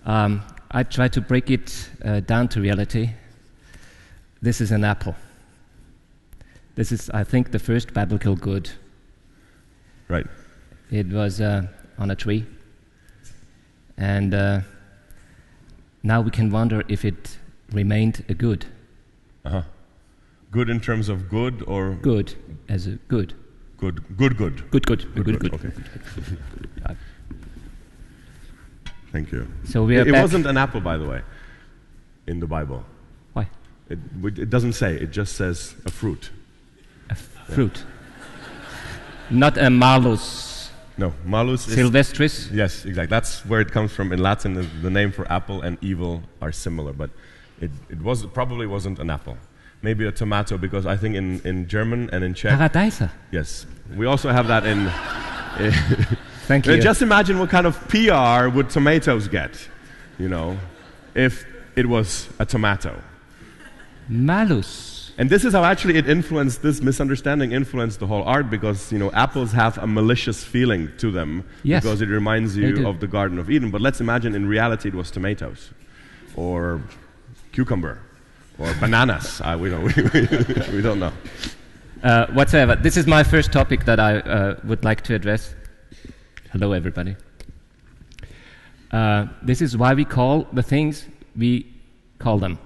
I try to break it down to reality. This is an apple. This is, I think, the first biblical good. Right. It was on a tree. And now we can wonder if it remained a good. Uh-huh. Good in terms of good or? Good, as a good. Good. Good. Okay. Thank you. So we are It back. wasn't an apple, by the way, in the Bible. Why? It doesn't say. It just says a fruit. A fruit. Not a malus. No, malus is... Silvestris. Yes, exactly. That's where it comes from. In Latin, the name for apple and evil are similar, but it probably wasn't an apple. Maybe a tomato, because I think in German and in Czech... Paradeiser. Yes. We also have that in... Thank you. Just imagine what kind of PR would tomatoes get, if it was a tomato. Malus. And this is how actually this misunderstanding influenced the whole art, because, apples have a malicious feeling to them, yes, because it reminds you of the Garden of Eden. But let's imagine in reality it was tomatoes, or cucumber, or bananas. We don't know. Whatsoever. This is my first topic that I would like to address. Hello, everybody. This is why we call the things we call them.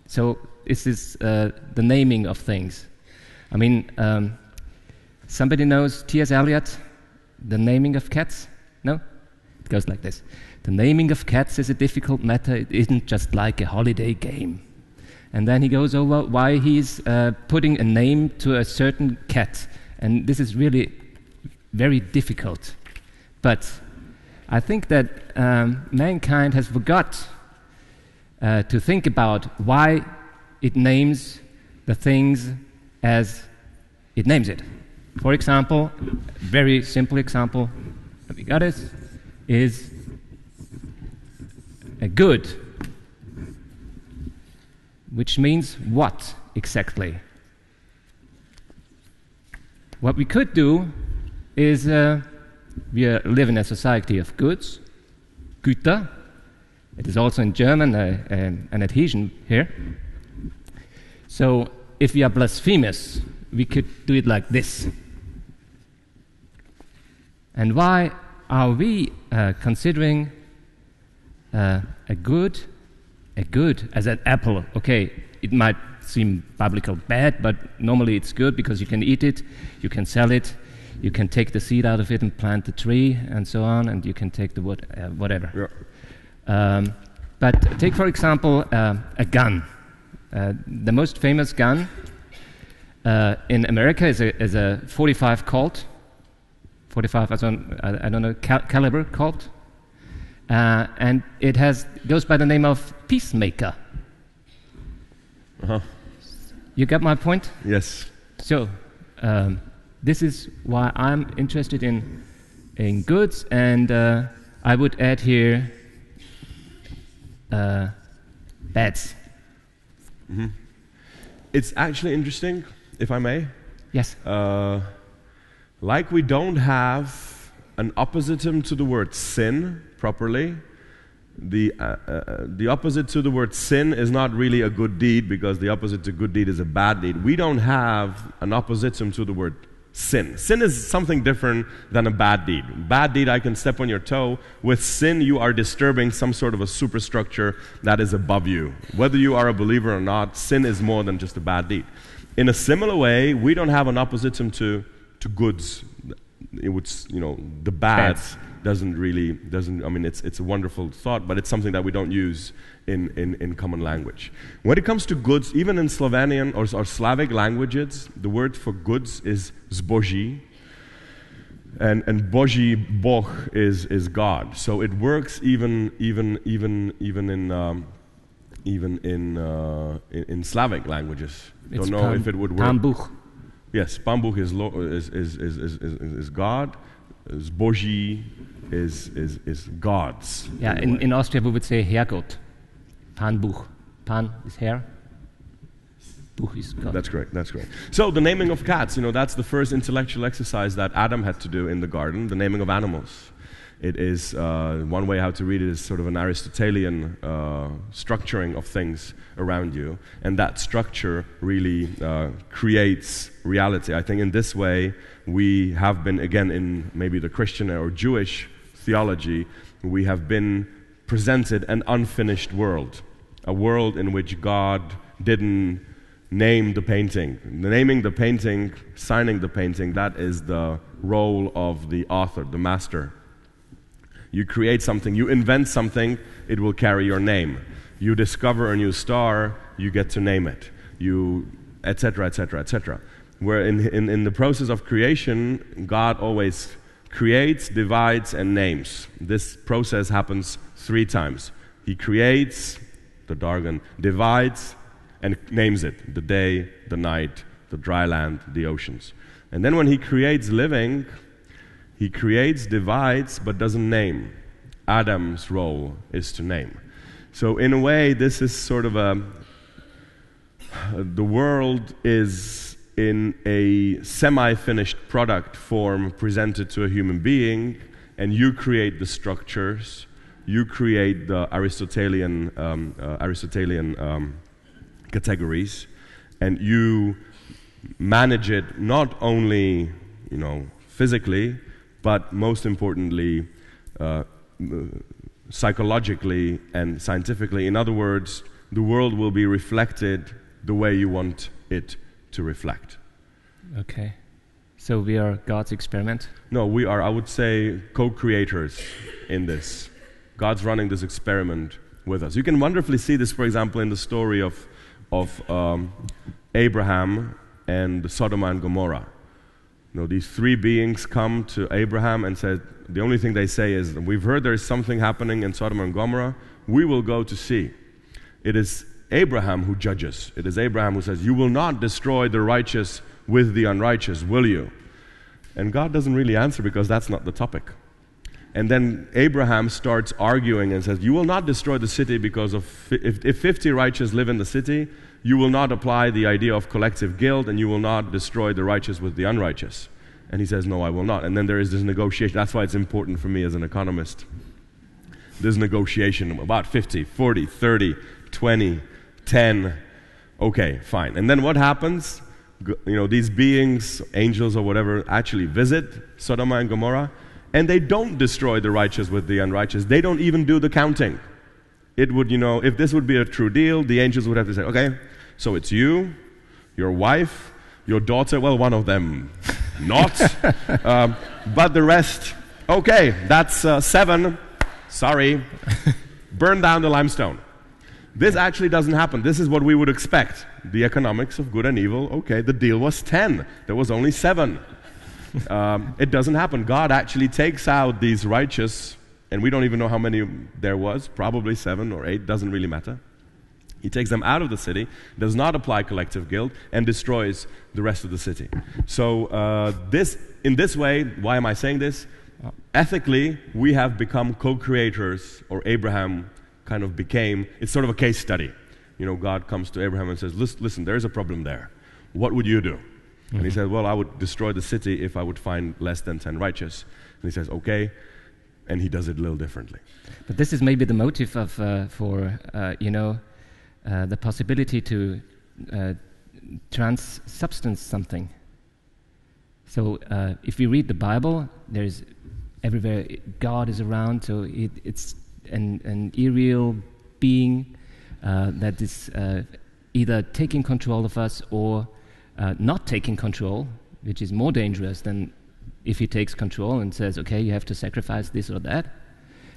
So this is the naming of things. I mean, somebody knows T.S. Eliot, the naming of cats? No? It goes like this. The naming of cats is a difficult matter. It isn't just like a holiday game. And then he goes over why he's putting a name to a certain cat. And this is really very difficult. But I think that mankind has forgot to think about why it names the things as it names it. For example, very simple example that we got is a good, which means what exactly? What we could do is we live in a society of goods, Güter. It is also in German an adhesion here. So if we are blasphemous, we could do it like this. And why are we considering a good as an apple? Okay, it might seem biblical bad, but normally it's good because you can eat it, you can sell it, you can take the seed out of it and plant the tree and so on, and you can take the wood, whatever. Yeah. But take, for example, a gun. The most famous gun in America is a .45 Colt. 45, I don't know, caliber Colt. And it goes by the name of Peacemaker. Uh-huh. You got my point? Yes. So, this is why I'm interested in goods, and I would add here bads. Mm-hmm. It's actually interesting, if I may. Yes. Like we don't have an oppositum to the word sin properly, the opposite to the word sin is not really a good deed, because the opposite to good deed is a bad deed. We don't have an oppositum to the word sin. Sin is something different than a bad deed. Bad deed, I can step on your toe. With sin, you are disturbing some sort of a superstructure that is above you. Whether you are a believer or not, sin is more than just a bad deed. In a similar way, we don't have an oppositum to goods. It would, the bad doesn't. I mean, it's a wonderful thought, but it's something that we don't use in common language. When it comes to goods, even in Slovenian or Slavic languages, the word for goods is zboží, and Boží, Boh is God. So it works even in Slavic languages. It's don't know if it would work. Pán Bůh. Yes, Pán Bůh is God. Zboží is gods. Yeah, in Austria we would say Herrgott. Pán Bůh. Pán is hair. Bůh is God. That's great. So the naming of cats, that's the first intellectual exercise that Adam had to do in the garden, the naming of animals. It is, one way how to read it is sort of an Aristotelian structuring of things around you, and that structure really creates reality. I think in this way we have been, again, in maybe the Christian or Jewish theology, we have been presented an unfinished world, a world in which God didn't name the painting. Naming the painting, signing the painting, that is the role of the author, the master. You create something, you invent something, it will carry your name. You discover a new star, you get to name it. You, etc., etc., etc. Where in the process of creation, God always creates, divides, and names. This process happens 3 times. He creates, the Dargon, divides, and names it. The day, the night, the dry land, the oceans. And then when he creates living, he creates, divides, but doesn't name. Adam's role is to name. So in a way, this is sort of the world is in a semi-finished product form presented to a human being, and you create the structures, you create the Aristotelian categories, and you manage it not only, physically, but most importantly, psychologically and scientifically. In other words, the world will be reflected the way you want it to reflect. Okay. So we are God's experiment? No, we are, I would say, co-creators in this. God's running this experiment with us. You can wonderfully see this, for example, in the story of Abraham and Sodom and Gomorrah. These 3 beings come to Abraham and said, the only thing they say is, we've heard there is something happening in Sodom and Gomorrah, we will go to see. It is Abraham who judges. It is Abraham who says, you will not destroy the righteous with the unrighteous, will you? And God doesn't really answer because that's not the topic. And then Abraham starts arguing and says, you will not destroy the city because if 50 righteous live in the city, you will not apply the idea of collective guilt, and you will not destroy the righteous with the unrighteous. And he says, no, I will not. And then there is this negotiation. That's why it's important for me as an economist. This negotiation about 50, 40, 30, 20, 10. Okay, fine. And then what happens? These beings, angels or whatever, actually visit Sodom and Gomorrah, and they don't destroy the righteous with the unrighteous. They don't even do the counting. It would, if this would be a true deal, the angels would have to say, okay, so it's you, your wife, your daughter, well, one of them not, but the rest, okay, that's 7, sorry, burn down the limestone. This actually doesn't happen. This is what we would expect. The economics of good and evil, okay, the deal was 10, there was only 7. It doesn't happen. God actually takes out these righteous, and we don't even know how many there was, probably 7 or 8, doesn't really matter. He takes them out of the city, does not apply collective guilt, and destroys the rest of the city. So in this way, why am I saying this? Ethically, we have become co-creators, or Abraham kind of became, it's sort of a case study. God comes to Abraham and says, listen, there's a problem there. What would you do? Mm-hmm. And he said, well, I would destroy the city if I would find less than 10 righteous. And he says, okay, and he does it a little differently. But this is maybe the motive of the possibility to trans-substance something. So if we read the Bible, there's everywhere God is around, so it's an irreal being that is either taking control of us or not taking control, which is more dangerous than if he takes control and says, okay, you have to sacrifice this or that.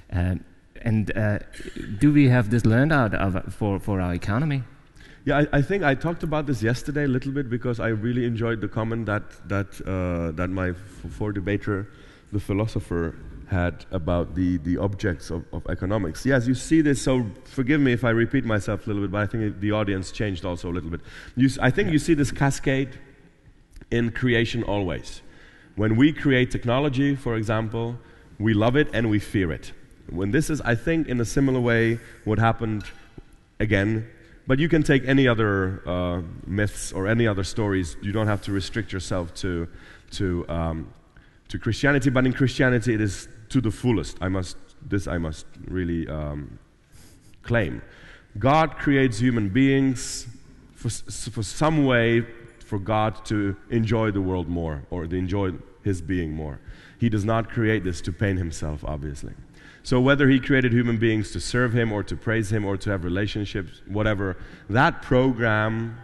And do we have this learned out for our economy? Yeah, I think I talked about this yesterday a little bit because I really enjoyed the comment that my debater, the philosopher, had about the objects of economics. Yes, you see this, so forgive me if I repeat myself a little bit, but I think the audience changed also a little bit. I think you see this cascade in creation always. When we create technology, for example, we love it and we fear it. When this is, I think, in a similar way, what happened again, but you can take any other myths or any other stories. You don't have to restrict yourself to Christianity, but in Christianity it is to the fullest. I must really claim. God creates human beings for some way for God to enjoy the world more, or to enjoy his being more. He does not create this to pain himself, obviously. So whether he created human beings to serve him or to praise him or to have relationships, whatever, that program,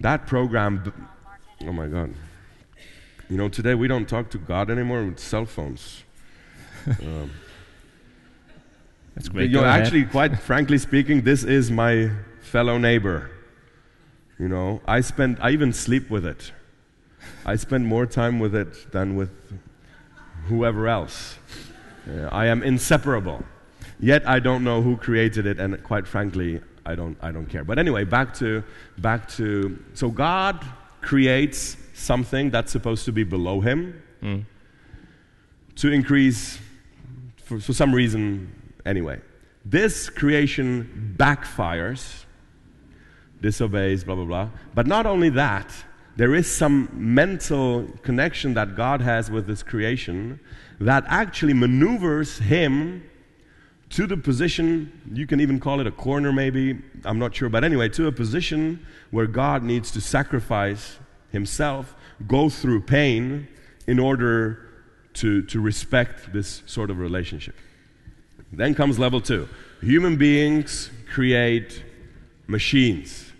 oh my God. You know, today we don't talk to God anymore with cell phones. That's great. You know, actually, quite frankly speaking, this is my fellow neighbor. You know, I even sleep with it. I spend more time with it than with whoever else. I am inseparable. Yet I don't know who created it, and quite frankly, I don't care. But anyway, back to so God creates something that's supposed to be below him to increase for some reason anyway. This creation backfires, disobeys, blah, blah, blah. But not only that, there is some mental connection that God has with this creation that actually maneuvers him to the position, you can even call it a corner maybe, I'm not sure, but anyway, to a position where God needs to sacrifice himself, go through pain in order to respect this sort of relationship. Then comes level 2. Human beings create machines.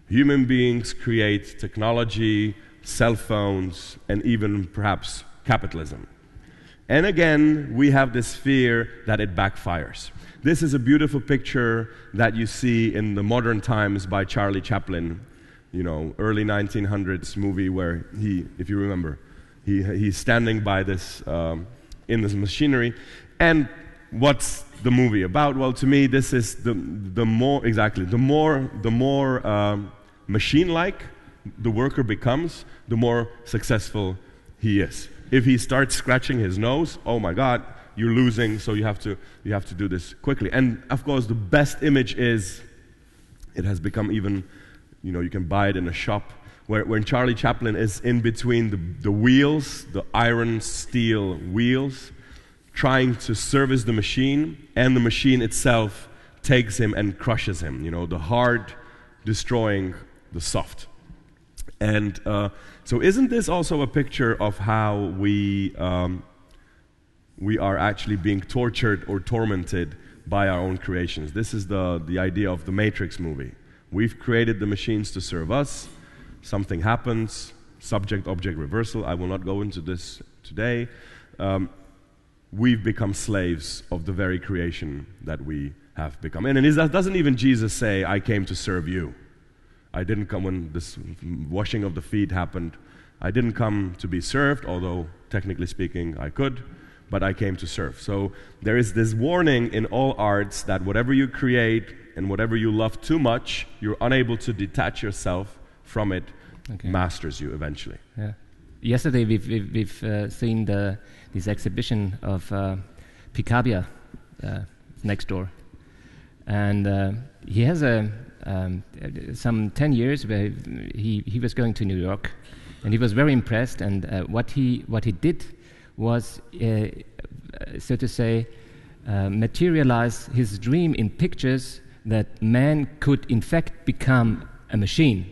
Human beings create technology, cell phones, and even perhaps capitalism. And again, we have this fear that it backfires. This is a beautiful picture that you see in the Modern Times by Charlie Chaplin, you know, early 1900s movie where he, if you remember, he's standing by this, in this machinery. And what's the movie about? Well, to me, this is the more machine-like the worker becomes, the more successful he is. If he starts scratching his nose, oh my God, you're losing, so you have to do this quickly. And of course, the best image is, it has become even, you know, you can buy it in a shop, when Charlie Chaplin is in between the wheels, the iron steel wheels, trying to service the machine, and the machine itself takes him and crushes him. You know, the hard destroying the soft. And so isn't this also a picture of how we are actually being tortured or tormented by our own creations? This is the idea of the Matrix movie. We've created the machines to serve us. Something happens, subject-object reversal. I will not go into this today. We've become slaves of the very creation that we have become. And doesn't even Jesus say, I came to serve you? I didn't come when this washing of the feet happened. I didn't come to be served, although technically speaking I could, but I came to serve. So there is this warning in all arts that whatever you create and whatever you love too much, you're unable to detach yourself from it, masters you eventually. Yeah. Yesterday we've seen this exhibition of Picabia next door, and he has some 10 years where he was going to New York, and he was very impressed. And what he did was, so to say, materialize his dream in pictures that man could in fact become a machine.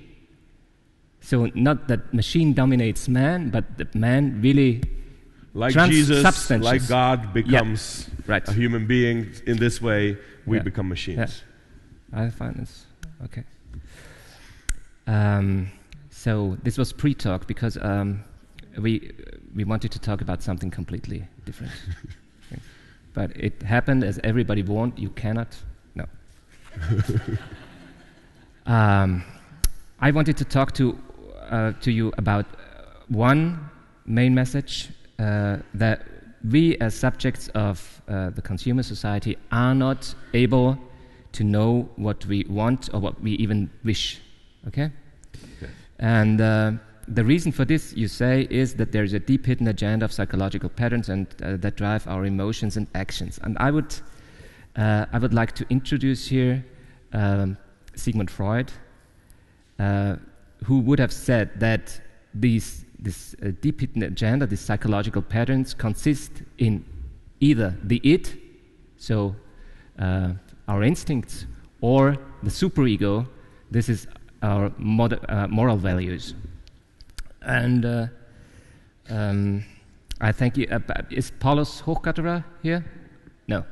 So not that machine dominates man, but that man really, like Jesus, like God becomes a human being. In this way, we become machines. Yeah. I find this okay. So this was pre-talk because we wanted to talk about something completely different. But it happened as everybody warned. You cannot. No. I wanted to talk to you about one main message that we as subjects of the consumer society are not able to know what we want or what we even wish. Okay? And the reason for this, you say, is that there is a deep hidden agenda of psychological patterns and that drive our emotions and actions. And I would like to introduce here Sigmund Freud, who would have said that this deep hidden agenda, these psychological patterns, consist in either the id, so our instincts, or the superego. This is our moral values. And I thank you. Is Paulus Hochgatterer here? No.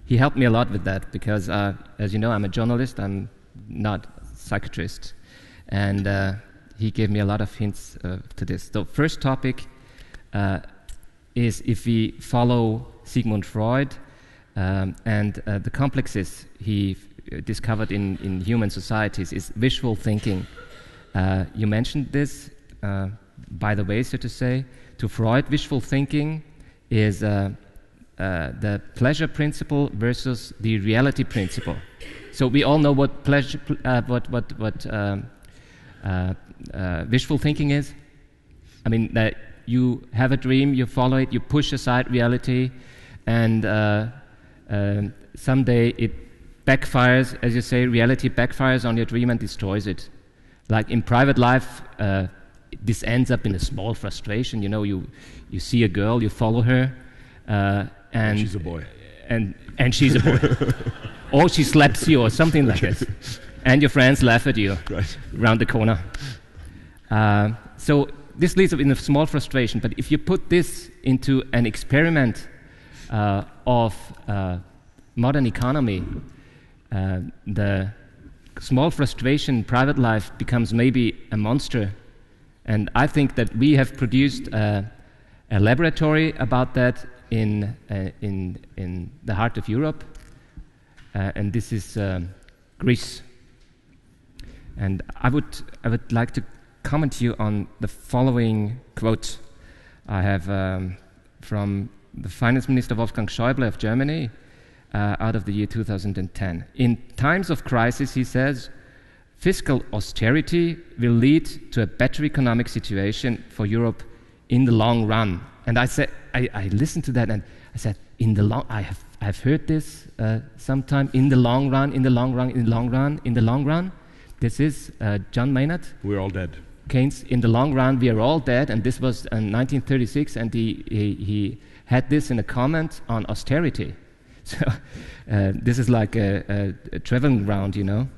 He helped me a lot with that because, as you know, I'm a journalist. I'm not a psychiatrist. And he gave me a lot of hints to this. The first topic is if we follow Sigmund Freud and the complexes he discovered in human societies is visual thinking. You mentioned this, by the way, so to say. To Freud, visual thinking is the pleasure principle versus the reality principle. So we all know what pleasure, visual thinking is. I mean, that you have a dream, you follow it, you push aside reality, and someday it backfires, as you say, reality backfires on your dream and destroys it. Like in private life, this ends up in a small frustration. You know, you see a girl, you follow her, and she's a boy. And she's a boy. Or she slaps you or something like Yes. that. And your friends laugh at you around the corner. So this leads up in a small frustration. But if you put this into an experiment of modern economy, the small frustration in private life becomes maybe a monster. And I think that we have produced a laboratory about that in the heart of Europe, and this is Greece. And I would like to comment to you on the following quote I have from the Finance Minister Wolfgang Schäuble of Germany out of the year 2010. In times of crisis, he says, fiscal austerity will lead to a better economic situation for Europe in the long run. And I said, I listened to that and I said, I've heard this sometime, in the long run, in the long run, in the long run, in the long run. This is John Maynard. We're all dead. Keynes, in the long run, we are all dead. And this was in 1936, and he had this in a comment on austerity. So this is like a traveling ground, you know.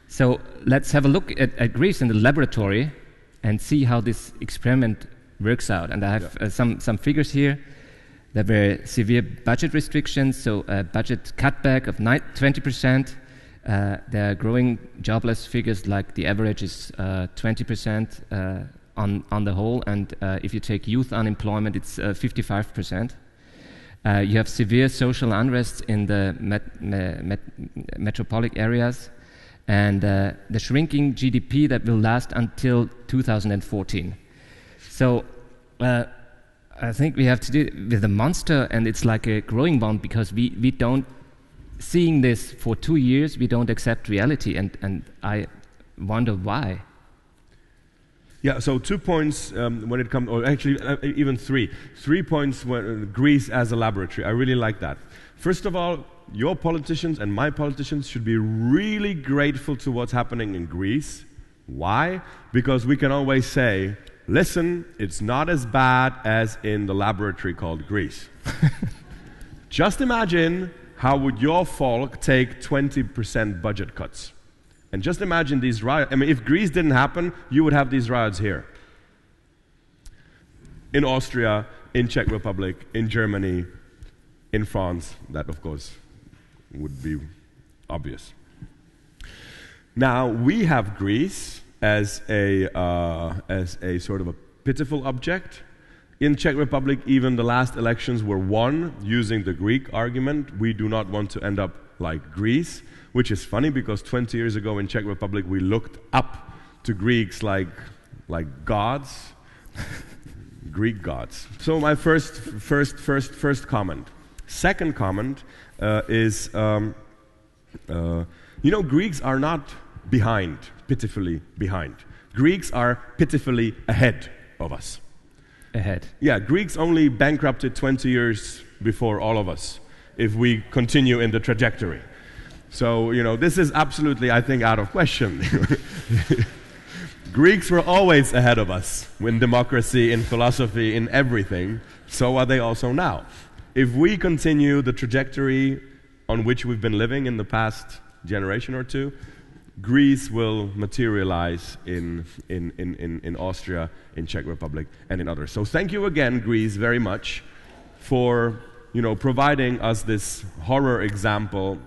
So let's have a look at Greece in the laboratory and see how this experiment works out. And I have some figures here. There were severe budget restrictions, so a budget cutback of 20%. There are growing jobless figures, like the average is 20% on the whole, and if you take youth unemployment, it's 55%. You have severe social unrest in the metropolitan areas, and the shrinking GDP that will last until 2014. So I think we have to do it with a monster, and it's like a growing one, because we don't, seeing this for 2 years, we don't accept reality, and I wonder why. Yeah, so 2 points when it comes, or actually even 3. 3 points when Greece as a laboratory. I really like that. First of all, your politicians and my politicians should be really grateful to what's happening in Greece. Why? Because we can always say, listen, it's not as bad as in the laboratory called Greece. Just imagine, how would your folk take 20% budget cuts? And just imagine these riots. I mean, if Greece didn't happen, you would have these riots here. In Austria, in Czech Republic, in Germany, in France. That, of course, would be obvious. Now, we have Greece as a sort of a pitiful object. In Czech Republic, even the last elections were won using the Greek argument. We do not want to end up like Greece, which is funny because 20 years ago in Czech Republic we looked up to Greeks like gods, Greek gods. So my first comment. Second comment is, Greeks are not behind, pitifully behind. Greeks are pitifully ahead of us. Ahead. Yeah, Greeks only bankrupted 20 years before all of us, if we continue in the trajectory. So, this is absolutely, I think, out of question. Greeks were always ahead of us in democracy, in philosophy, in everything. So are they also now. If we continue the trajectory on which we've been living in the past generation or two, Greece will materialize in Austria, in Czech Republic, and in others. So thank you again, Greece, very much for providing us this horror example.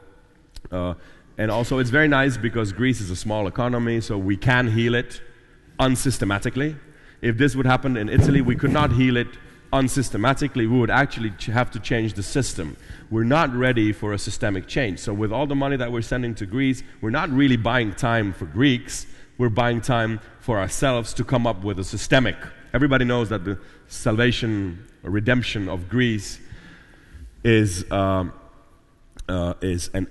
And also it's very nice because Greece is a small economy, so we can heal it unsystematically. If this would happen in Italy, we could not heal it unsystematically. We would actually have to change the system. We're not ready for a systemic change. So with all the money that we're sending to Greece, we're not really buying time for Greeks. We're buying time for ourselves to come up with a systemic. Everybody knows that the salvation or redemption of Greece is an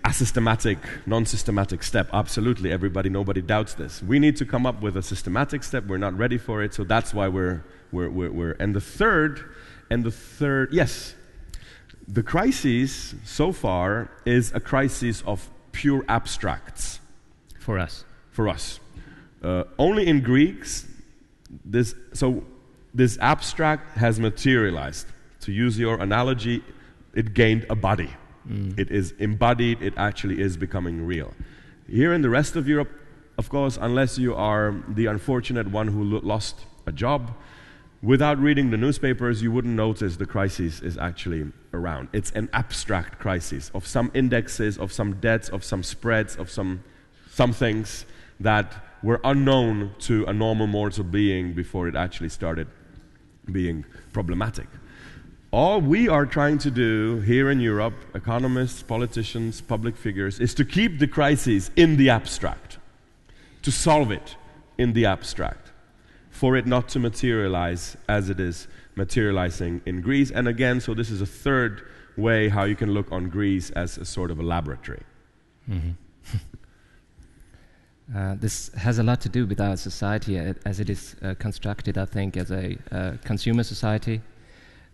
asystematic, non-systematic step. Absolutely, nobody doubts this. We need to come up with a systematic step. We're not ready for it, so that's why we're and the third, yes, the crisis so far is a crisis of pure abstracts. For us. Only in Greeks, this abstract has materialized. To use your analogy, it gained a body. It is embodied, it actually is becoming real. Here in the rest of Europe, of course, unless you are the unfortunate one who lost a job, without reading the newspapers, you wouldn't notice the crisis is actually around. It's an abstract crisis of some indexes, of some debts, of some spreads, of some things that were unknown to a normal mortal being before it actually started being problematic. All we are trying to do here in Europe, economists, politicians, public figures, is to keep the crisis in the abstract, to solve it in the abstract, for it not to materialize as it is materializing in Greece. And again, so this is a third way how you can look on Greece as a sort of a laboratory. Mm-hmm. This has a lot to do with our society as it is constructed, I think, as a consumer society.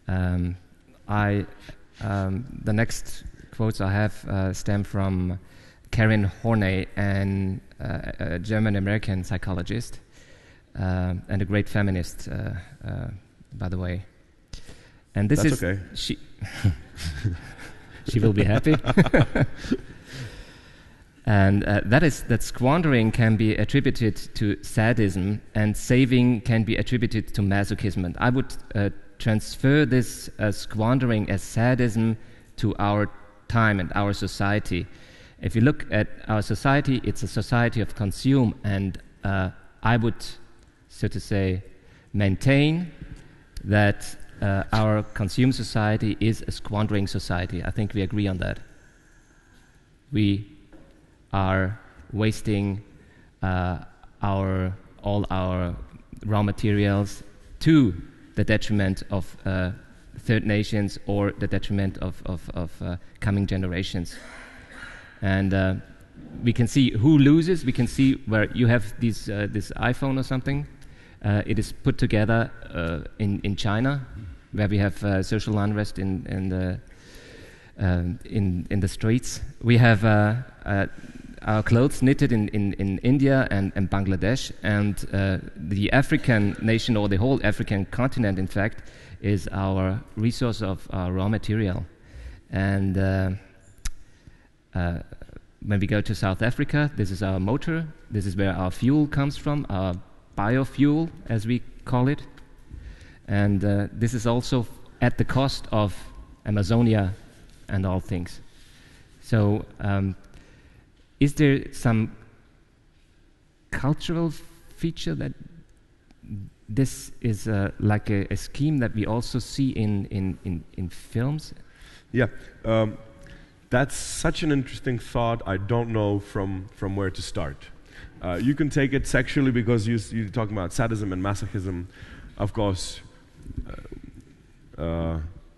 The next quotes I have stem from Karen Horney, a German-American psychologist, and a great feminist, by the way. And this That's is okay. She will be happy. And that squandering can be attributed to sadism, and saving can be attributed to masochism. And I would transfer this squandering as sadism to our time and our society. If you look at our society, it's a society of consume, and I would, so to say, maintain that our consume society is a squandering society. I think we agree on that. We are wasting all our raw materials to the detriment of third nations or the detriment of coming generations. And we can see who loses. We can see where you have this iPhone or something. It is put together in China, where we have social unrest in the streets. We have our clothes knitted in India and Bangladesh, and the African nation, or the whole African continent, in fact, is our resource of raw material. And when we go to South Africa, this is our motor. This is where our fuel comes from, our biofuel, as we call it. And this is also at the cost of Amazonia and all things. So is there some cultural feature that this is like a scheme that we also see in films? Yeah, that's such an interesting thought. I don't know from where to start. You can take it sexually because you're talking about sadism and masochism. Of course,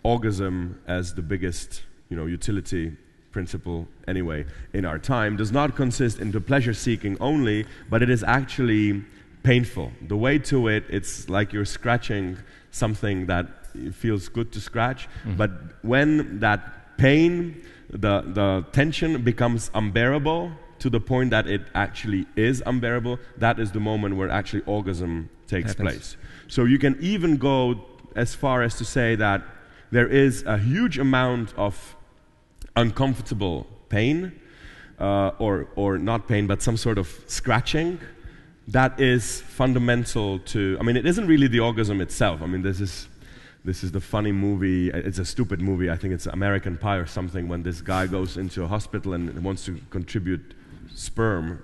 orgasm as the biggest, utility principle anyway in our time does not consist into pleasure seeking only, but it is actually painful. The way to it, it's like you're scratching something that feels good to scratch, but when that pain, the tension becomes unbearable to the point that it actually is unbearable, that is the moment where actually orgasm takes place. So you can even go as far as to say that there is a huge amount of uncomfortable pain, or not pain, but some sort of scratching that is fundamental to, I mean, it isn't really the orgasm itself. I mean, this is the funny movie, it's a stupid movie, I think it's American Pie or something, when this guy goes into a hospital and wants to contribute sperm,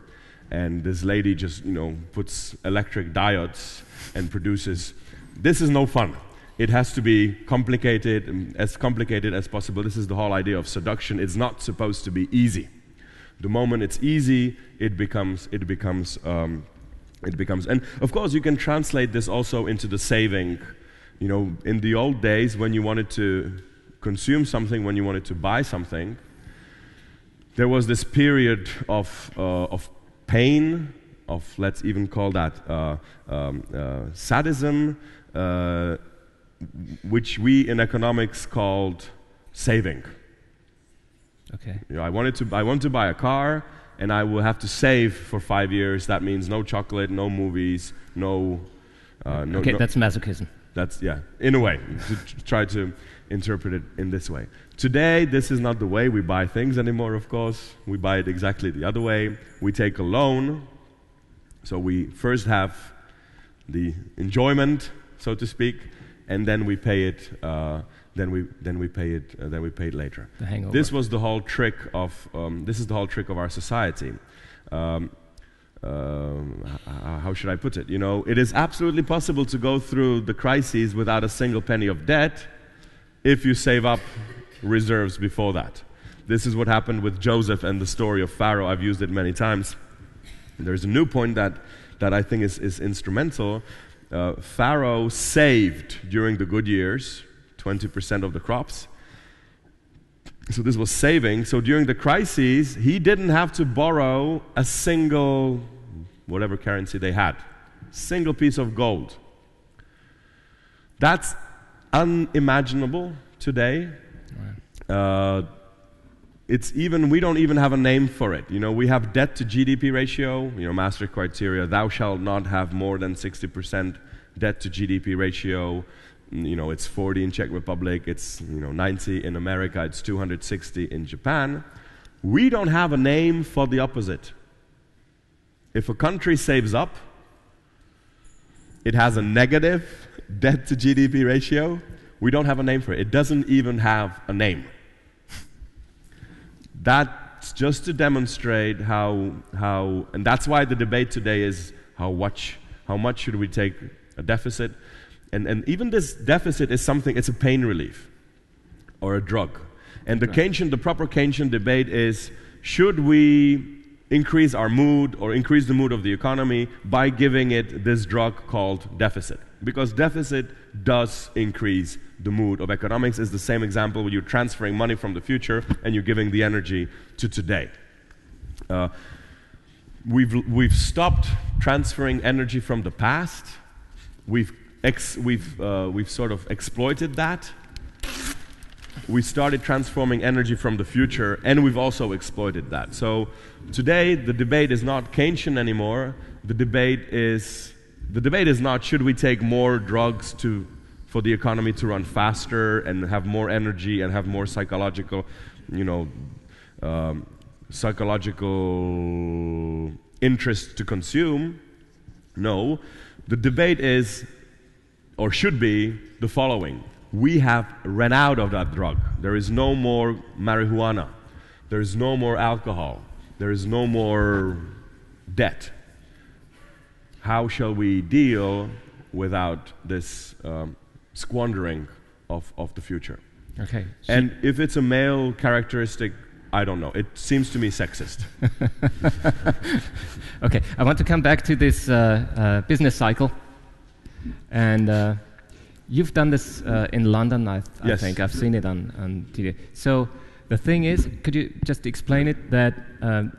and this lady just, puts electric diodes and produces. This is no fun. It has to be complicated as possible. This is the whole idea of seduction. It's not supposed to be easy. The moment it's easy, it becomes, and of course you can translate this also into the saving. In the old days, when you wanted to consume something, when you wanted to buy something, there was this period of pain, of, let's even call that sadism, which we in economics called saving. Okay. I want to buy a car, and I will have to save for 5 years. That means no chocolate, no movies, no. That's masochism. That's, yeah, in a way, to try to interpret it in this way. Today, this is not the way we buy things anymore, of course. We buy it exactly the other way. We take a loan, so we first have the enjoyment, so to speak, and then we pay it. Then we pay it later. The hangover. This was the whole trick of. This is the whole trick of our society. How should I put it? It is absolutely possible to go through the crises without a single penny of debt if you save up reserves before that. This is what happened with Joseph and the story of Pharaoh. I've used it many times. There's a new point that I think is instrumental. Pharaoh saved during the good years 20% of the crops. So this was saving. So during the crises, he didn't have to borrow a single, whatever currency they had, single piece of gold. That's unimaginable today. Right. We don't even have a name for it. We have debt to GDP ratio, Maastricht criteria, thou shalt not have more than 60% debt to GDP ratio. It's 40 in Czech Republic, it's 90 in America, it's 260 in Japan. We don't have a name for the opposite. If a country saves up, it has a negative debt to GDP ratio, we don't have a name for it. It doesn't even have a name. That's just to demonstrate how, and that's why the debate today is how much should we take a deficit. And even this deficit is something, it's a pain relief or a drug. And the proper Keynesian debate is, should we increase our mood or increase the mood of the economy by giving it this drug called deficit? Because deficit does increase the mood of economics. It's the same example where you're transferring money from the future and you're giving the energy to today. We've stopped transferring energy from the past. We've sort of exploited that. We started transforming energy from the future, and we've also exploited that. So today, the debate is not Keynesian anymore. The debate is not, should we take more drugs for the economy to run faster and have more energy and have more psychological interest to consume? No. The debate is, or should be, the following. We have run out of that drug. There is no more marijuana. There is no more alcohol. There is no more debt. How shall we deal without this squandering of the future? Okay. And if it's a male characteristic, I don't know. It seems to me sexist. Okay, I want to come back to this business cycle. And you've done this in London, I Yes. think. I've seen it on TV. So the thing is, could you just explain it, that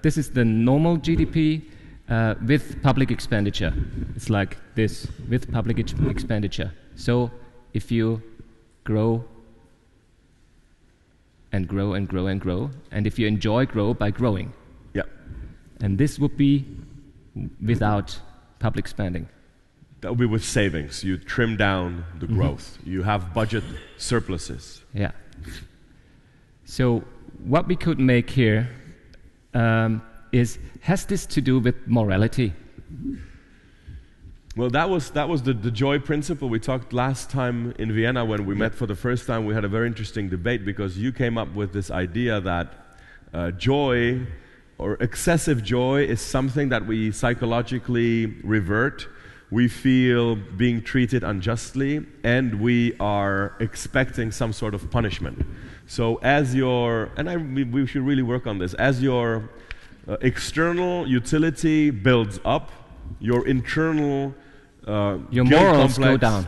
this is the normal GDP with public expenditure. It's like this, with public expenditure. So if you grow and grow and grow and grow, and if you enjoy grow by growing. Yeah. And this would be without public spending. That will be with savings. You trim down the growth. You have budget surpluses. Yeah. So what we could make here has this to do with morality? Well, that was the joy principle we talked last time in Vienna when we met for the first time. We had a very interesting debate because you came up with this idea that joy or excessive joy is something that we psychologically revert. We feel being treated unjustly, and we are expecting some sort of punishment. So as we should really work on this, as your external utility builds up, your internal your guilt morals complex, go down.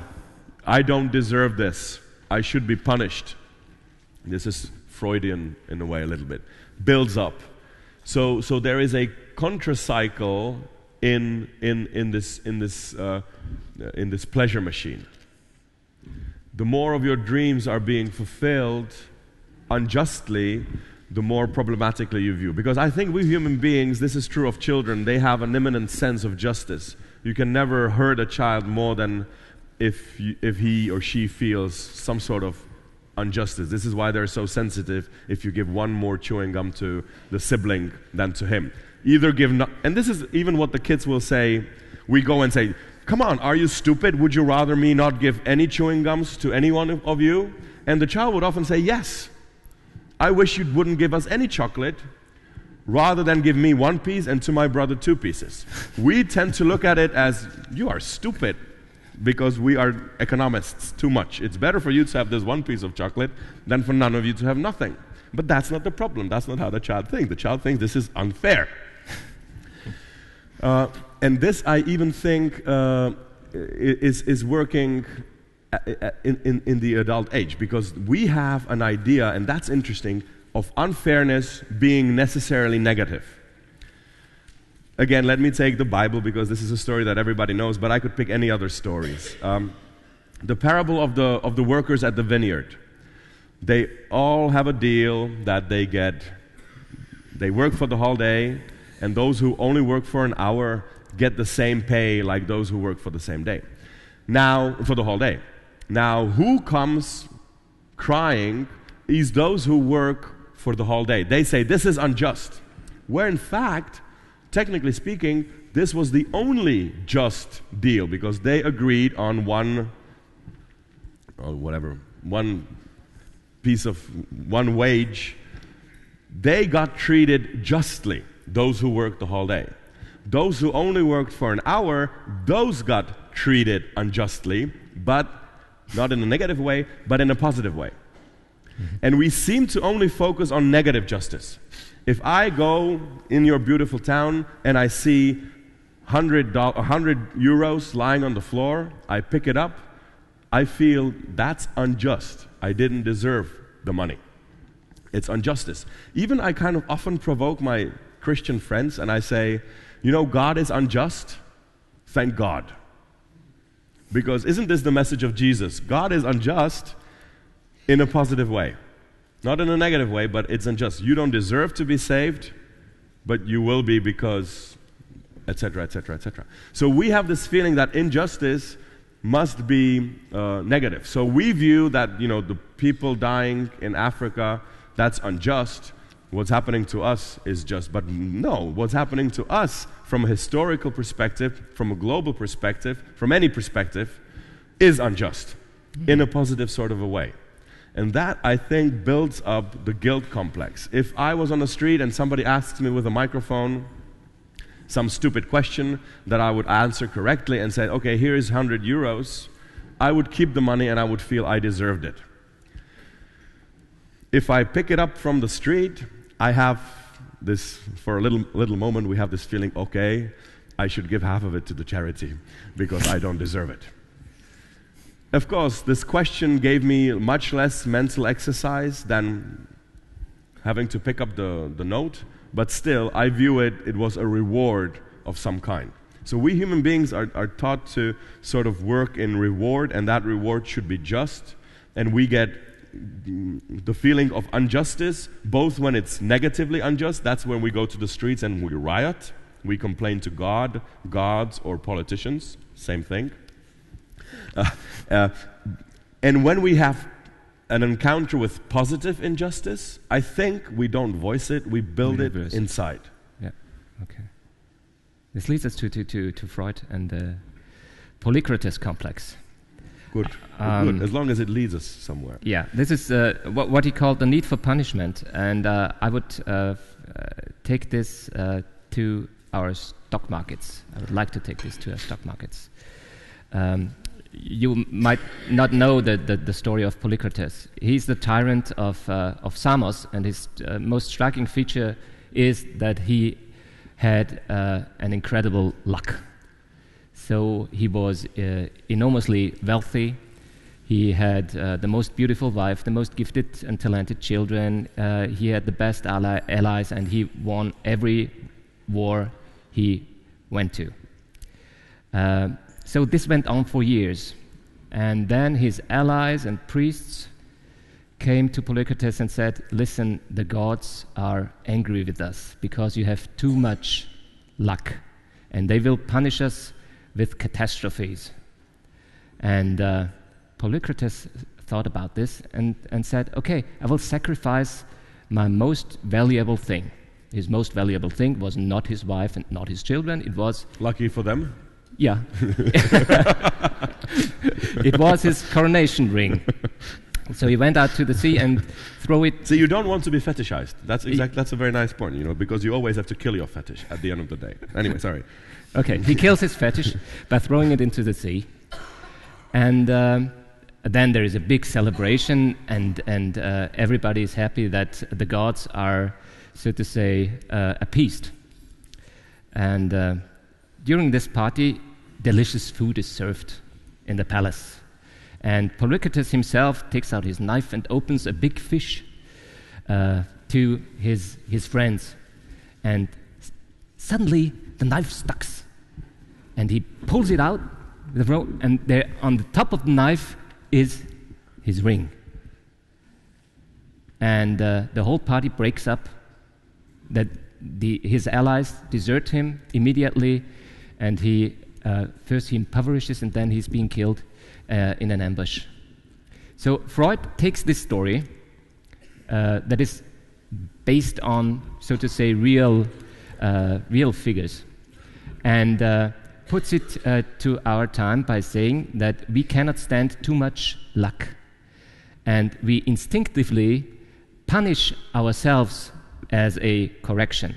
I don't deserve this. I should be punished. This is Freudian in a way a little bit. Builds up. So there is a contra-cycle in this pleasure machine. The more of your dreams are being fulfilled unjustly, the more problematically you view. Because I think we human beings, this is true of children, they have an immanent sense of justice. You can never hurt a child more than if he or she feels some sort of injustice. This is why they're so sensitive if you give one more chewing gum to the sibling than to him. Either give and this is even what the kids will say. We go and say, come on, are you stupid? Would you rather me not give any chewing gums to any one of you? And the child would often say, yes. I wish you wouldn't give us any chocolate rather than give me one piece and to my brother 2 pieces. We tend to look at it as, you are stupid, because we are economists too much. It's better for you to have this one piece of chocolate than for none of you to have nothing. But that's not the problem. That's not how the child thinks. The child thinks this is unfair. And this, I even think, is working in the adult age, because we have an idea, and that's interesting, of unfairness being necessarily negative. Again, let me take the Bible, because this is a story that everybody knows, but I could pick any other stories. The parable of the workers at the vineyard. They all have a deal that they work for the whole day, and those who only work for an hour get the same pay like those who work for the same day. Now, for the whole day. Now, who comes crying is those who work for the whole day. They say, this is unjust. Where in fact, technically speaking, this was the only just deal, because they agreed on one wage. They got treated justly, those who worked the whole day. Those who only worked for an hour, those got treated unjustly, but not in a negative way, but in a positive way. And we seem to only focus on negative justice. If I go in your beautiful town and I see 100 euros lying on the floor, I pick it up, I feel that's unjust. I didn't deserve the money. It's injustice. Even I kind of often provoke my Christian friends and I say, you know, God is unjust. Thank God. Because isn't this the message of Jesus? God is unjust in a positive way. Not in a negative way, but it's unjust. You don't deserve to be saved, but you will be because, etc., etc., etc. So we have this feeling that injustice must be negative. So we view that, you know, the people dying in Africa, that's unjust. What's happening to us is just. But no, what's happening to us from a historical perspective, from a global perspective, from any perspective, is unjust in a positive sort of a way. And that, I think, builds up the guilt complex. If I was on the street and somebody asks me with a microphone some stupid question that I would answer correctly and say, okay, here is 100 euros, I would keep the money and I would feel I deserved it. If I pick it up from the street, I have this, for a little moment, we have this feeling, okay, I should give half of it to the charity because I don't deserve it. Of course, this question gave me much less mental exercise than having to pick up the note, but still, I view it was a reward of some kind. So we human beings are taught to sort of work in reward, and that reward should be just, and we get the feeling of injustice, both when it's negatively unjust, that's when we go to the streets and we riot, we complain to God, gods, or politicians, same thing, And when we have an encounter with positive injustice, I think we don't voice it, we build it inside. Yeah, okay. This leads us to Freud and the Polycrates complex. Good, good, as long as it leads us somewhere. Yeah, this is what he called the need for punishment, and I would take this to our stock markets. I would like to take this to our stock markets. You might not know the story of Polycrates. He's the tyrant of Samos, and his most striking feature is that he had an incredible luck. So he was enormously wealthy. He had the most beautiful wife, the most gifted and talented children. He had the best allies, and he won every war he went to. So this went on for years. And then his allies and priests came to Polycrates and said, listen, the gods are angry with us because you have too much luck, and they will punish us with catastrophes. And Polycrates thought about this and said, okay, I will sacrifice my most valuable thing. His most valuable thing was not his wife and not his children. It was... Lucky for them? Yeah. It was his coronation ring. So he went out to the sea and threw it... So you don't want to be fetishized. That's a very nice point, because you always have to kill your fetish at the end of the day. Anyway, sorry. Okay, he kills his fetish by throwing it into the sea. And then there is a big celebration, and everybody is happy that the gods are, so to say, appeased. And during this party, delicious food is served in the palace. And Polycrates himself takes out his knife and opens a big fish to his friends. And suddenly, the knife stucks. And he pulls it out, and there on the top of the knife is his ring. And the whole party breaks up. His allies desert him immediately, and first he impoverishes, and then he's being killed in an ambush. So Freud takes this story that is based on, so to say, real figures, and puts it to our time by saying that we cannot stand too much luck, and we instinctively punish ourselves as a correction.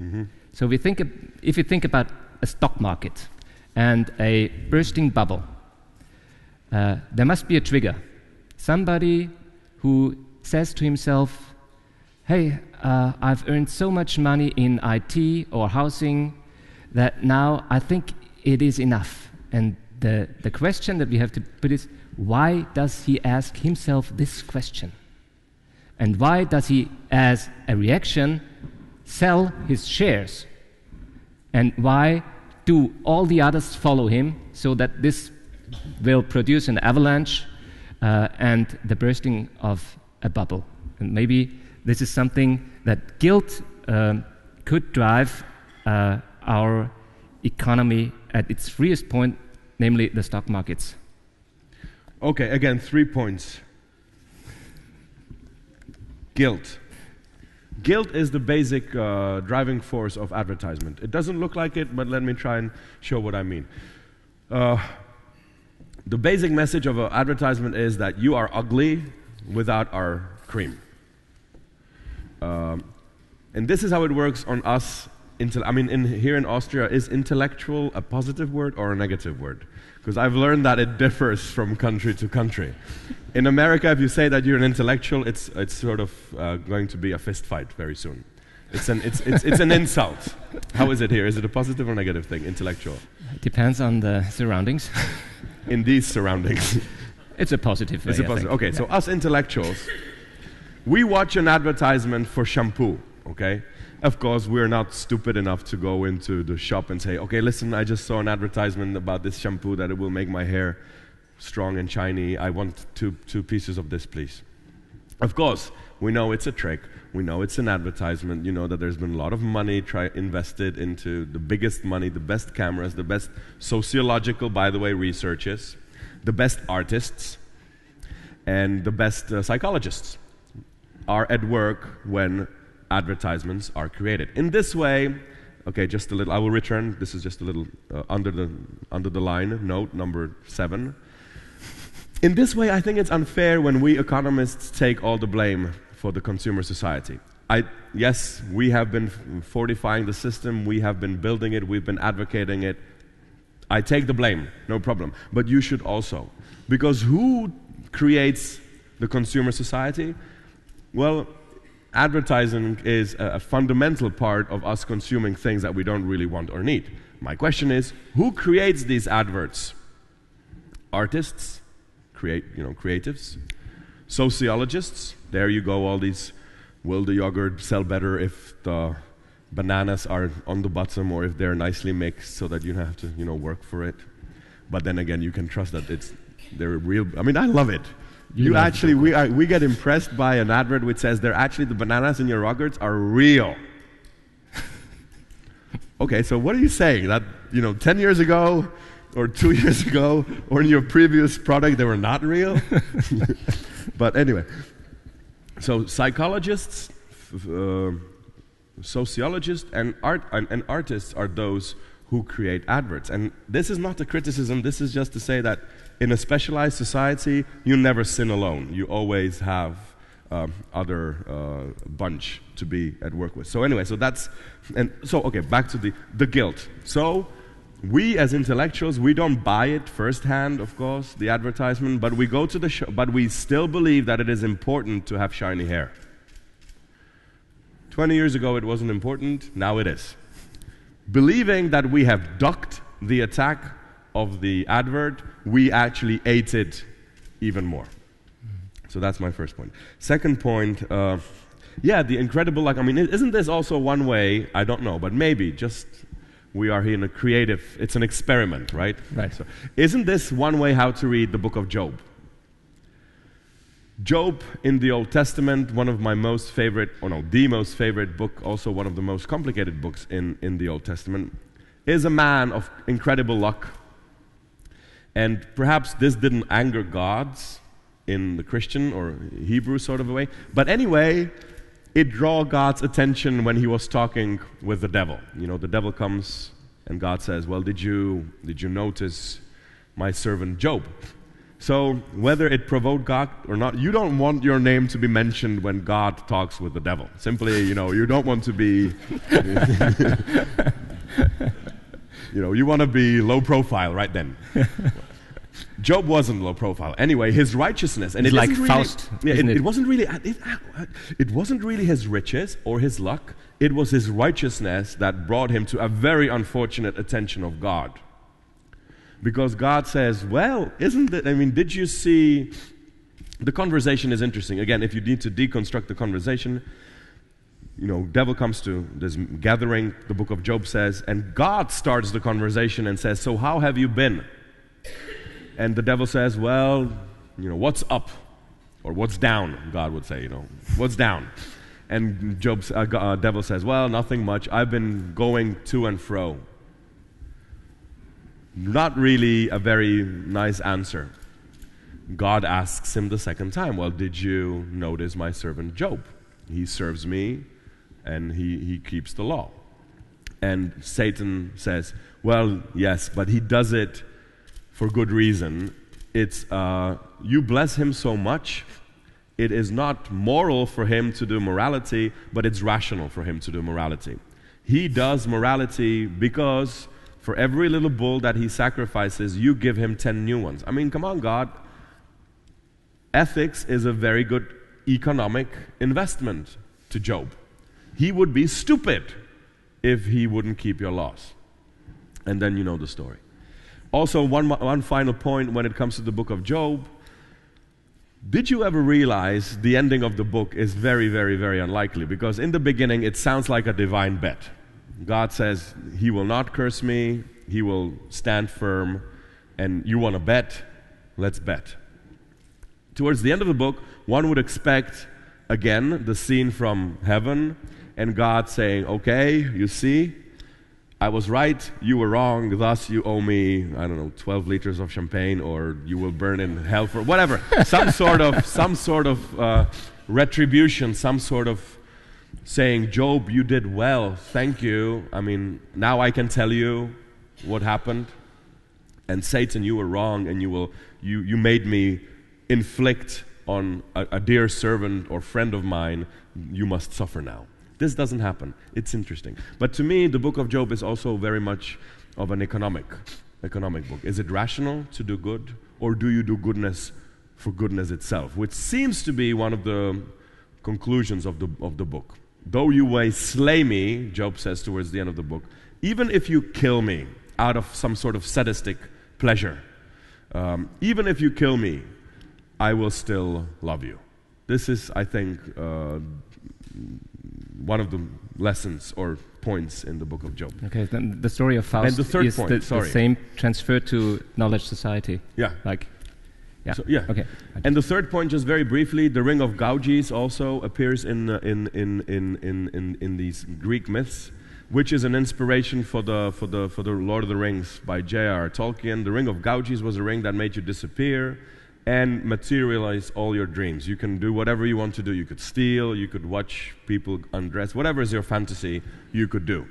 Mm-hmm. So if you think about a stock market and a bursting bubble, there must be a trigger. Somebody who says to himself, hey, I've earned so much money in IT or housing that now I think it is enough. And the question that we have to put is, why does he ask himself this question? And why does he, as a reaction, sell his shares? And why do all the others follow him so that this will produce an avalanche and the bursting of a bubble? And maybe this is something that guilt could drive our economy at its freest point, namely the stock markets. Okay, again, 3 points. Guilt. Guilt is the basic driving force of advertisement. It doesn't look like it, but let me try and show what I mean. The basic message of an advertisement is that you are ugly without our cream. And this is how it works on us. Here in Austria, is intellectual a positive word or a negative word? Because I've learned that it differs from country to country. In America, if you say that you're an intellectual, it's sort of going to be a fist fight very soon. It's an insult. How is it here? Is it a positive or negative thing, intellectual? It depends on the surroundings. In these surroundings. It's a positive thing. It's a positive. Okay, so us intellectuals, we watch an advertisement for shampoo, okay? Of course, we're not stupid enough to go into the shop and say, okay, listen, I just saw an advertisement about this shampoo that it will make my hair strong and shiny. I want two pieces of this, please. Of course, we know it's a trick. We know it's an advertisement. You know that there's been a lot of money invested into the biggest money, the best cameras, the best sociological, by the way, researches. the best artists, and the best psychologists are at work when advertisements are created. In this way, okay, just a little, I will return, this is just a little under the line, note number 7. In this way, I think it's unfair when we economists take all the blame for the consumer society. Yes, we have been fortifying the system, we have been building it, we've been advocating it. I take the blame, no problem. But you should also. Because who creates the consumer society? Well, advertising is a fundamental part of us consuming things that we don't really want or need. My question is, who creates these adverts? Artists, creatives, sociologists. There you go, all these, will the yogurt sell better if the bananas are on the bottom or if they're nicely mixed so that you don't have to, work for it. But then again, you can trust that they're real. I mean, I love it. We get impressed by an advert which says the bananas in your yogurts are real. Okay, so what are you saying? That, 10 years ago or 2 years ago or in your previous product they were not real? But anyway, so psychologists, sociologists, and artists are those who create adverts. And this is not a criticism, this is just to say that in a specialized society, you never sin alone. You always have other bunch to be at work with. So anyway, okay, back to the guilt. So we as intellectuals, we don't buy it firsthand, of course, the advertisement, but we go to the show, but we still believe that it is important to have shiny hair. 20 years ago it wasn't important, now it is. Believing that we have ducked the attack of the advert, we actually ate it even more. So that's my first point. Second point, the incredible luck. I mean, isn't this also one way, I don't know, but maybe just we are here in a creative, it's an experiment, right? Right. So, isn't this one way how to read the book of Job? Job in the Old Testament, one of my most favorite, the most favorite book, also one of the most complicated books in the Old Testament, is a man of incredible luck. And perhaps this didn't anger gods in the Christian or Hebrew sort of a way. But anyway, it drew God's attention when he was talking with the devil. The devil comes and God says, well, did you notice my servant Job? So whether it provoked God or not, you don't want your name to be mentioned when God talks with the devil. Simply, you don't want to be, you want to be low profile right then. Job wasn't low profile. Anyway, his righteousness, and it's like Faust. It wasn't really his riches or his luck. It was his righteousness that brought him to a very unfortunate attention of God. Because God says, well, did you see, the conversation is interesting. Again, if you need to deconstruct the conversation, devil comes to this gathering, the book of Job says, and God starts the conversation and says, so how have you been? And the devil says, well, what's up? Or what's down, God would say, what's down? And devil says, well, nothing much. I've been going to and fro. Not really a very nice answer. God asks him the second time, well, did you notice my servant Job? He serves me and he keeps the law. And Satan says, well, yes, but he does it for good reason. It's, you bless him so much, it is not moral for him to do morality, but it's rational for him to do morality. He does morality because for every little bull that he sacrifices, you give him 10 new ones. I mean, come on, God. Ethics is a very good economic investment to Job. He would be stupid if he wouldn't keep your laws. And then you know the story. Also, one final point when it comes to the book of Job. Did you ever realize the ending of the book is very, very, very unlikely? Because in the beginning, it sounds like a divine bet. God says, he will not curse me, he will stand firm, and you want to bet? Let's bet. Towards the end of the book, one would expect, again, the scene from heaven, and God saying, okay, you see, I was right, you were wrong, thus you owe me, I don't know, 12 liters of champagne, or you will burn in hell for whatever. some sort of retribution, some sort of saying, Job, you did well, thank you. I mean, now I can tell you what happened. And Satan, you were wrong, and you made me inflict on a dear servant or friend of mine, you must suffer now. This doesn't happen. It's interesting. But to me, the book of Job is also very much of an economic book. Is it rational to do good, or do you do goodness for goodness itself? Which seems to be one of the conclusions of the book. Though you may slay me, Job says towards the end of the book, even if you kill me out of some sort of sadistic pleasure, even if you kill me, I will still love you. This is, I think, one of the lessons or points in the book of Job. Okay, then the story of Faust and the third is point, the same transferred to knowledge society. Yeah. Yeah. So, yeah. Okay. And the third point, just very briefly, the ring of Gauges also appears in these Greek myths, which is an inspiration for the Lord of the Rings by J.R. Tolkien. The ring of Gauges was a ring that made you disappear and materialize all your dreams. You can do whatever you want to do. You could steal, you could watch people undress, whatever is your fantasy, you could do.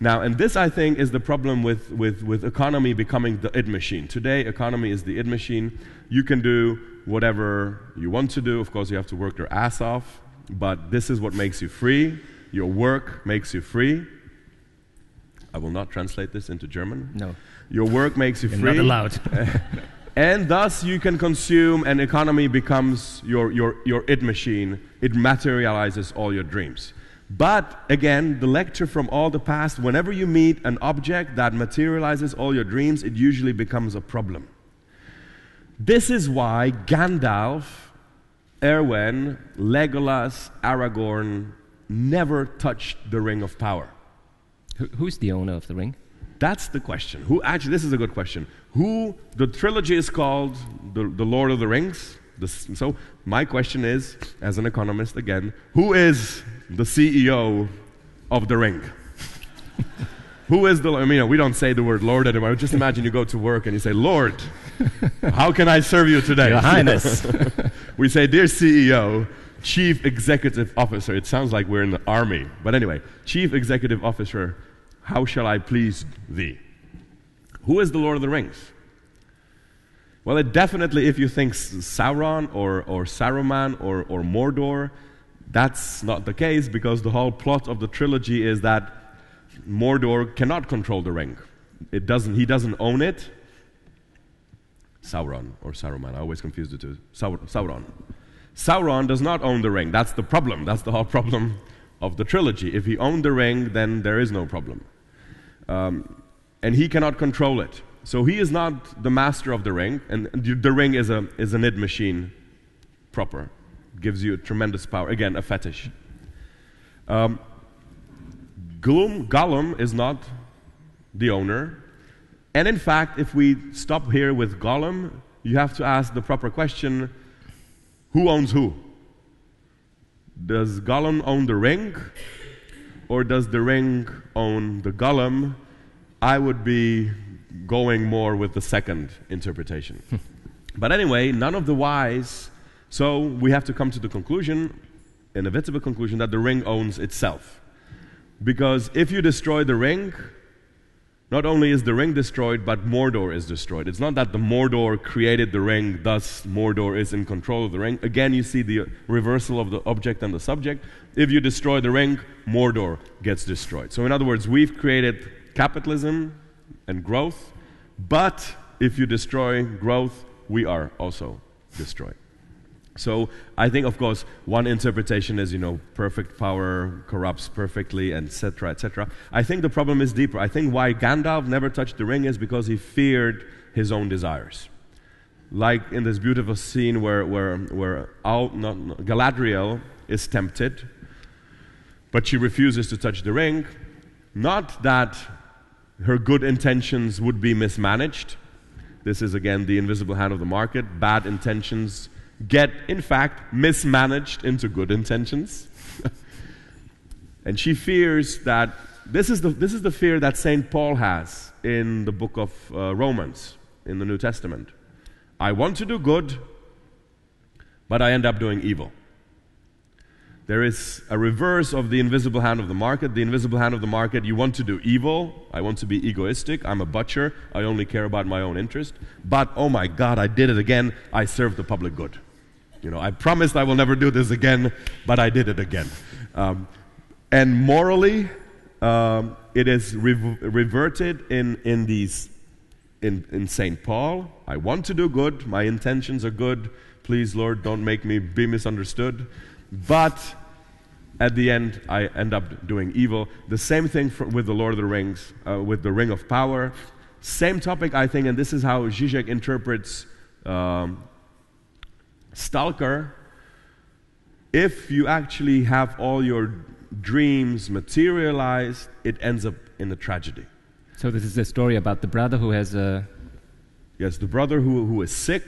Now, and this, I think, is the problem with economy becoming the id machine. Today, economy is the id machine. You can do whatever you want to do. Of course, you have to work your ass off, but this is what makes you free. Your work makes you free. I will not translate this into German. No. Your work makes you free. Not allowed. And thus you can consume, and economy becomes your id machine. It materializes all your dreams. But again, the lecture from all the past, whenever you meet an object that materializes all your dreams, it usually becomes a problem. This is why Gandalf, Erwin, Legolas, Aragorn never touched the Ring of Power. Who's the owner of the ring? That's the question. This is a good question. The trilogy is called the Lord of the Rings. So my question is, as an economist again, who is the CEO of the ring? Who is we don't say the word Lord anymore. Just imagine you go to work and you say, Lord, how can I serve you today? Your Highness. We say, dear CEO, Chief Executive Officer. It sounds like we're in the army. But anyway, Chief Executive Officer, how shall I please thee? Who is the Lord of the Rings? Well, it definitely, if you think Sauron or Saruman or Mordor, that's not the case, because the whole plot of the trilogy is that Mordor cannot control the ring. He doesn't own it. Sauron or Saruman, I always confuse the two. Sauron. Sauron does not own the ring. That's the problem. That's the whole problem of the trilogy. If he owned the ring, then there is no problem. And he cannot control it. So he is not the master of the ring, and the ring is an id machine proper. Gives you tremendous power. Again, a fetish. Gollum is not the owner. And in fact, if we stop here with Gollum, you have to ask the proper question, who owns who? Does Gollum own the ring? Or does the ring own the Gollum? I would be going more with the second interpretation. But anyway, none of the wise, so we have to come to the conclusion, inevitable conclusion, that the ring owns itself. Because if you destroy the ring, not only is the ring destroyed, but Mordor is destroyed. It's not that the Mordor created the ring, thus Mordor is in control of the ring. Again, you see the reversal of the object and the subject. If you destroy the ring, Mordor gets destroyed. So in other words, we've created capitalism and growth, but if you destroy growth, we are also destroyed. So I think, of course, one interpretation is, perfect power corrupts perfectly, etc., etc. I think the problem is deeper. I think why Gandalf never touched the ring is because he feared his own desires. Like in this beautiful scene where Galadriel is tempted, but she refuses to touch the ring. Not that her good intentions would be mismanaged. This is, again, the invisible hand of the market. Bad intentions get, in fact, mismanaged into good intentions. And she fears that this is the fear that Saint Paul has in the book of Romans in the New Testament. I want to do good, but I end up doing evil. There is a reverse of the invisible hand of the market. The invisible hand of the market, you want to do evil. I want to be egoistic. I'm a butcher. I only care about my own interest. But, oh my God, I did it again. I served the public good. I promised I will never do this again, but I did it again. And morally, it is reverted in St. Paul. I want to do good. My intentions are good. Please, Lord, don't make me be misunderstood. But at the end, I end up doing evil. The same thing with the Lord of the Rings, with the Ring of Power. Same topic, I think, and this is how Zizek interprets Stalker. If you actually have all your dreams materialized, it ends up in a tragedy. So this is a story about the brother who has a... Yes, the brother who is sick.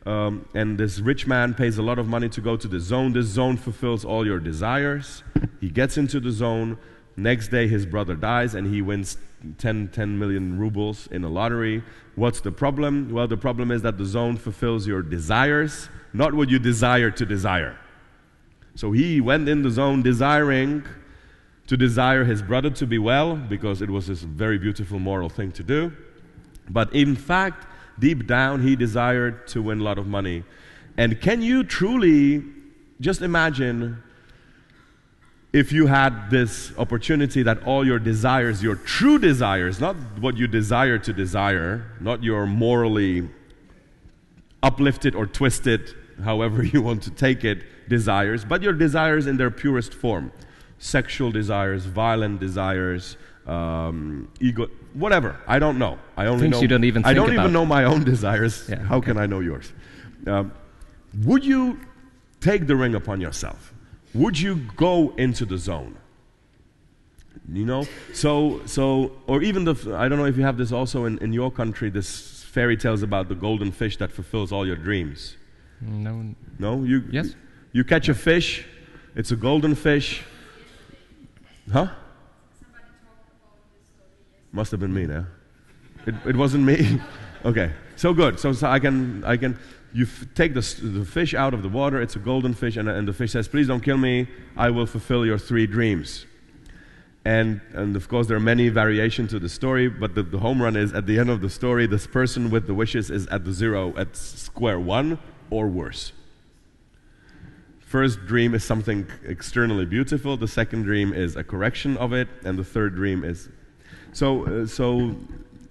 And this rich man pays a lot of money to go to the zone. This zone fulfills all your desires. He gets into the zone. Next day, his brother dies, and he wins 10 million rubles in a lottery. What's the problem? Well, the problem is that the zone fulfills your desires, not what you desire to desire. So he went in the zone desiring to desire his brother to be well, because it was this very beautiful moral thing to do. But in fact, deep down, he desired to win a lot of money. And can you truly just imagine if you had this opportunity that all your desires, your true desires, not what you desire to desire, not your morally uplifted or twisted, however you want to take it, desires, but your desires in their purest form. Sexual desires, violent desires, ego, whatever. I don't know. I only Things know. You don't even think I don't about. even know my own desires. Yeah, How okay. can I know yours? Would you take the ring upon yourself? Would you go into the zone? So, or even I don't know if you have this also in your country. This fairy tales about the golden fish that fulfills all your dreams. No. No, Yes. You catch a fish. It's a golden fish. Huh? Must have been me now. It wasn't me? Okay. So good. So I can you take the fish out of the water. It's a golden fish, and the fish says, "Please don't kill me. I will fulfill your 3 dreams." And of course there are many variations to the story, but the home run is at the end of the story, this person with the wishes is at square one or worse. First dream is something externally beautiful. The second dream is a correction of it, and the third dream is... So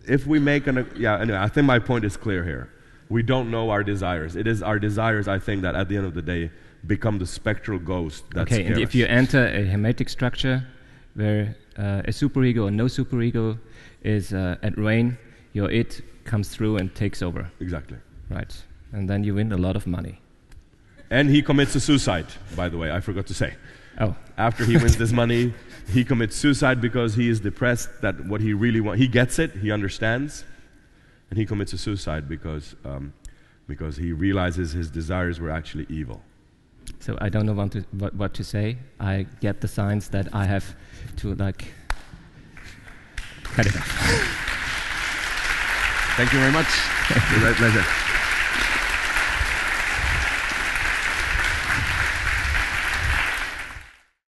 if we make anyway, I think my point is clear here. We don't know our desires. It is our desires, I think, that at the end of the day become the spectral ghost that Okay, scares and if you enter a hermetic structure where a superego or no superego is at reign, your it comes through and takes over. Exactly. Right. And then you win a lot of money. And he commits a suicide, by the way, I forgot to say. Oh. After he wins this money, he commits suicide because he is depressed that what he really wants, he gets it, he understands, and he commits a suicide because he realizes his desires were actually evil. So I don't know what to say. I get the signs that I have to cut it off. Thank you very much. Pleasure.